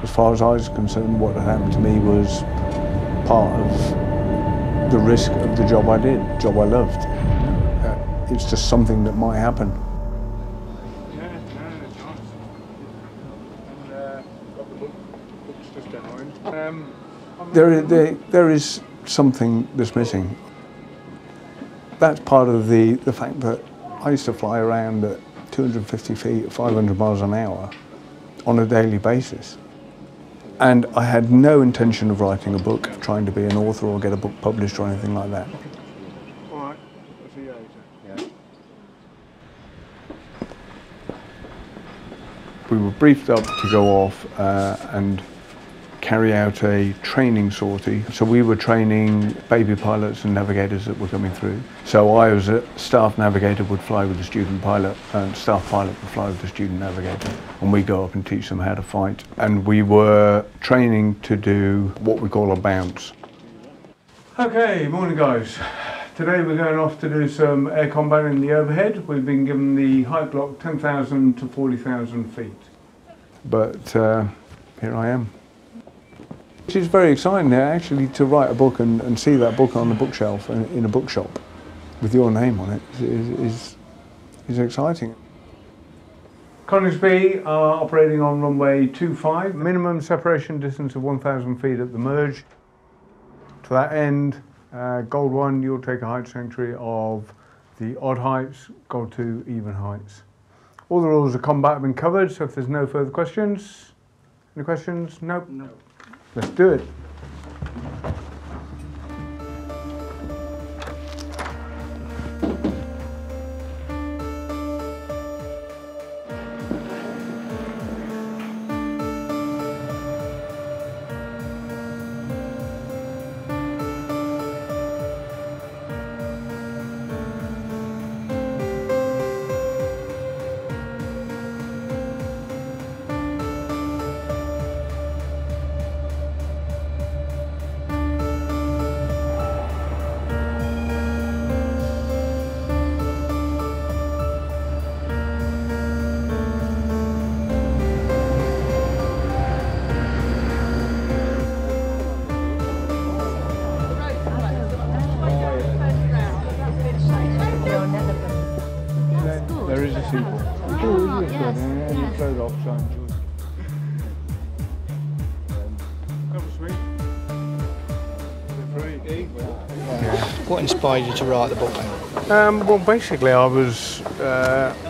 As far as I was concerned, what had happened to me was part of the risk of the job I did, job I loved. It's just something that might happen. Yeah, no, it's nice. And got the books just behind. There is something that's missing. That's part of the fact that I used to fly around at 250 feet at 500 miles an hour on a daily basis. And I had no intention of writing a book, of trying to be an author or get a book published or anything like that. All right, I'll see you later. Yeah. We were briefed up to go off and carry out a training sortie. So we were training baby pilots and navigators that were coming through. So I, as a staff navigator, would fly with the student pilot, and staff pilot would fly with the student navigator. And we go up and teach them how to fight. And we were training to do what we call a bounce. Okay, morning guys. Today we're going off to do some air combat in the overhead. We've been given the height block 10,000 to 40,000 feet. But here I am. It is very exciting actually to write a book and see that book on the bookshelf in a bookshop with your name on it is exciting. Coningsby are operating on runway 25, minimum separation distance of 1,000 feet at the merge. To that end, Gold 1, you'll take a height sanctuary of the odd heights, Gold 2, even heights. All the rules of combat have been covered, so if there's no further questions. Any questions? Nope. No. Let's do it. There is a sequel. Oh, yes. And you played off, so I enjoyed it. What inspired you to write the book then? Well, basically I was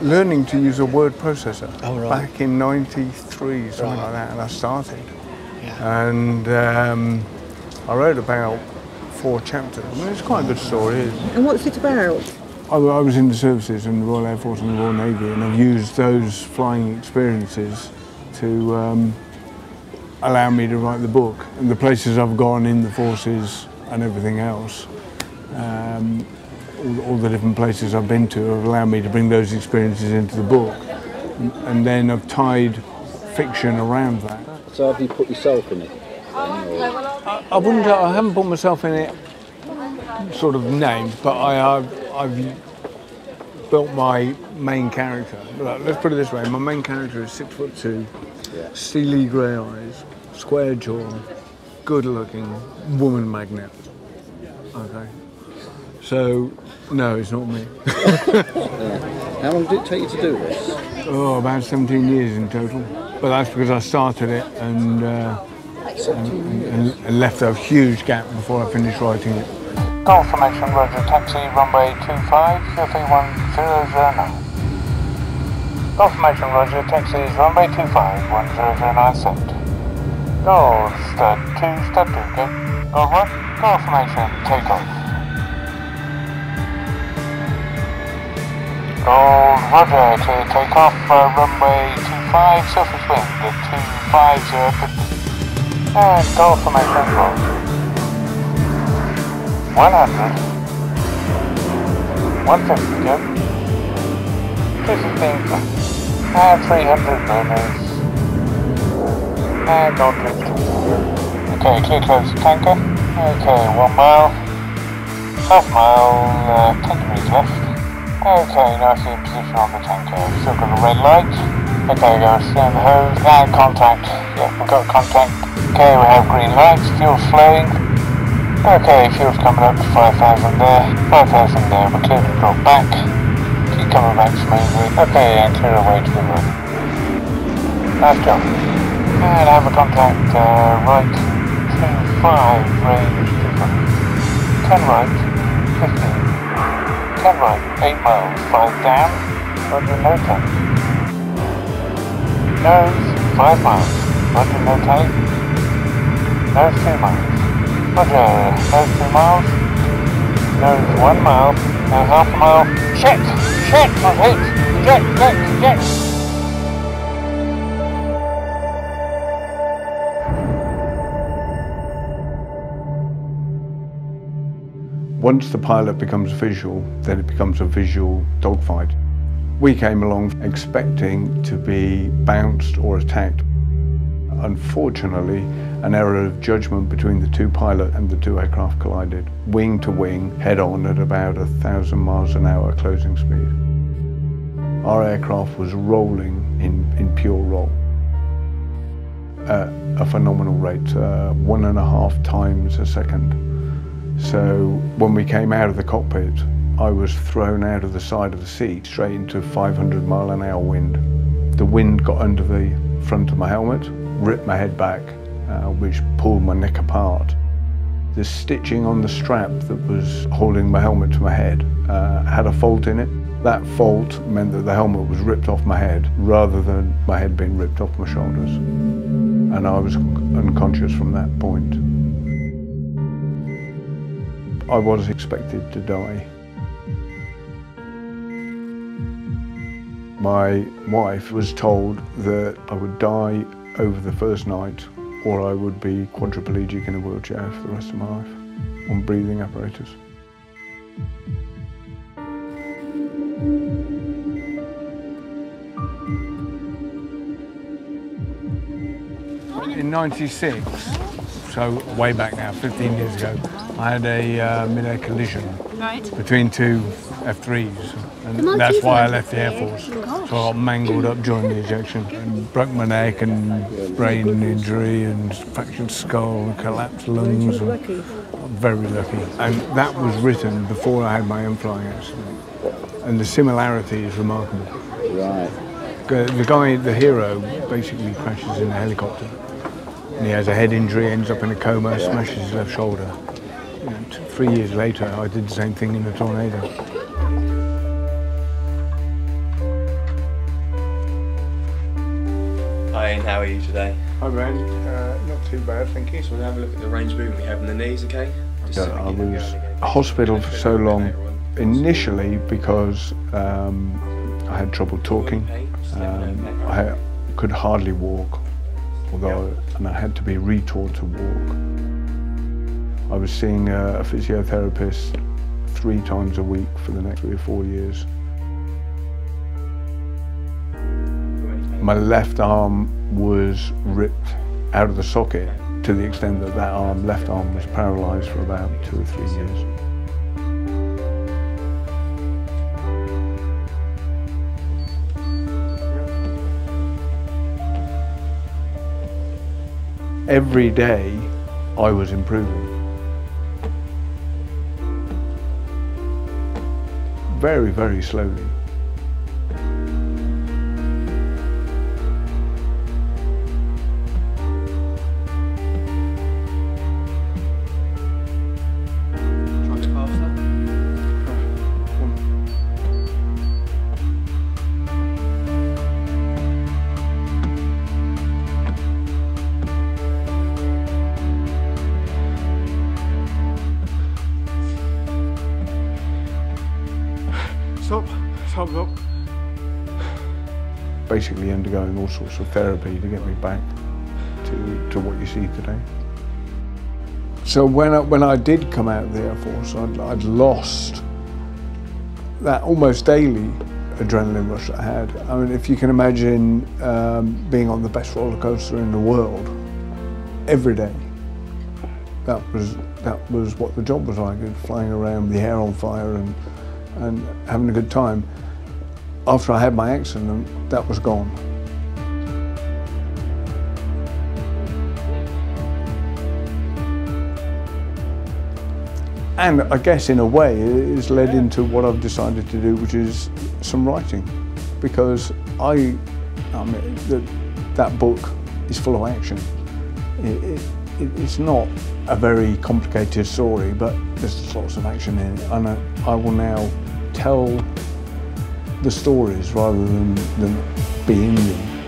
learning to use a word processor back in '93, something like that, and I started. Yeah. And I wrote about 4 chapters. I mean, it's quite a good story. And what's it about? I was in the services in the Royal Air Force and the Royal Navy, and I've used those flying experiences to allow me to write the book. And the places I've gone in the forces and everything else, all the different places I've been to have allowed me to bring those experiences into the book. And then I've tied fiction around that. So have you put yourself in it? I haven't put myself in it sort of named, but I've built my main character. Let's put it this way, my main character is 6'2", steely grey eyes, square jaw, good looking, woman magnet. Okay. So, no, it's not me. How long did it take you to do this? Oh, about 17 years in total. But that's because I started it and left a huge gap before I finished writing it. Golf formation, roger, taxi, runway 25, 31009. Golf formation, roger, taxi is runway 25, 1009 set. Gold, stud 2, go. Gold 1, golf formation, take off. Gold, roger, to take off, runway 25, surface wind at 250. And golf formation, roll. 100, 150 go, 215, and 300 bonus, and gold 50. Okay, clear close to tanker. Okay, 1 mile, half mile, 10 degrees left. Okay, nicely in position on the tanker. Still got a red light. Okay, guys, stand the hose. And contact. Yep, we've got contact. Okay, we have green lights. Fuel's flowing. Okay, fuel's coming up to 5,000 there. 5,000 there. We're clear to drop back. Keep coming back smoothly. Okay, and clear away to the right. Nice job. And have a contact right 25 range 25. 10 right 15. 10 right 8 miles 5 down. Roger, no time. Nose 5 miles. Roger, no time. Nose 2 miles. Roger, nose 2 miles. Nose 1 mile. Now half a mile. Shit! Shit! Not hit! Jet! Once the pilot becomes visual, then it becomes a visual dogfight. We came along expecting to be bounced or attacked. Unfortunately, an error of judgment between the two pilot and the two aircraft collided, wing to wing, head on at about 1,000 miles an hour closing speed. Our aircraft was rolling in pure roll at a phenomenal rate, 1.5 times a second. So when we came out of the cockpit, I was thrown out of the side of the seat straight into 500 mile an hour wind. The wind got under the front of my helmet, ripped my head back, which pulled my neck apart. The stitching on the strap that was holding my helmet to my head had a fault in it. That fault meant that the helmet was ripped off my head rather than my head being ripped off my shoulders. And I was unconscious from that point. I was expected to die. My wife was told that I would die over the first night or I would be quadriplegic in a wheelchair for the rest of my life on breathing apparatus. In '96, so way back now, 15 years ago, I had a mid-air collision between two F3s, and that's why I left the Air Force. So I got mangled up during the ejection and broke my neck and brain injury and fractured skull and collapsed lungs. I'm very lucky. And that was written before I had my own flying accident. And the similarity is remarkable. Right. The guy, the hero, basically crashes in a helicopter. And he has a head injury, ends up in a coma, smashes his left shoulder. You know, 3 years later, I did the same thing in a tornado. Hi, Ian, how are you today? Hi, Ben. Not too bad, thank you. So we'll have a look at the range movement we have in the knees, okay? I was hospital for so long, initially because I had trouble talking. I could hardly walk, and I had to be retaught to walk. I was seeing a physiotherapist 3 times a week for the next 3 or 4 years. My left arm was ripped out of the socket to the extent that left arm was paralysed for about 2 or 3 years. Every day I was improving. Very, very slowly. Try a bit faster. Stop. Basically undergoing all sorts of therapy to get me back to what you see today. So when I did come out of the Air Force, I'd lost that almost daily adrenaline rush that I had. I mean, if you can imagine being on the best roller coaster in the world every day, that was what the job was like, flying around, the hair on fire and having a good time. After I had my accident, that was gone. And I guess in a way it's led into what I've decided to do, which is some writing, because that book is full of action. It's not a very complicated story, but there's lots of action in it, and I will now tell the stories rather than be in them.